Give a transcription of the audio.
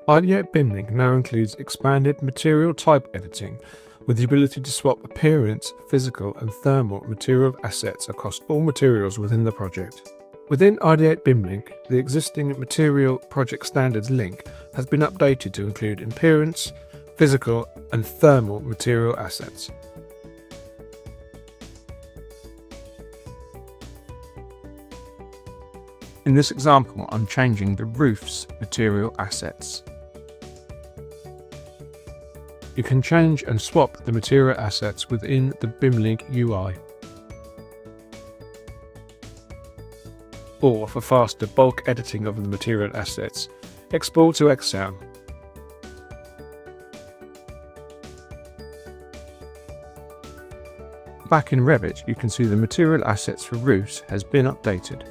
Ideate BIMLink now includes expanded material type editing with the ability to swap appearance, physical and thermal material assets across all materials within the project. Within Ideate BIMLink, the existing Material Project Standards link has been updated to include appearance, physical and thermal material assets. In this example, I'm changing the roof's material assets. You can change and swap the material assets within the BIMLink UI. Or for faster bulk editing of the material assets, export to Excel. Back in Revit, you can see the material assets for roofs has been updated.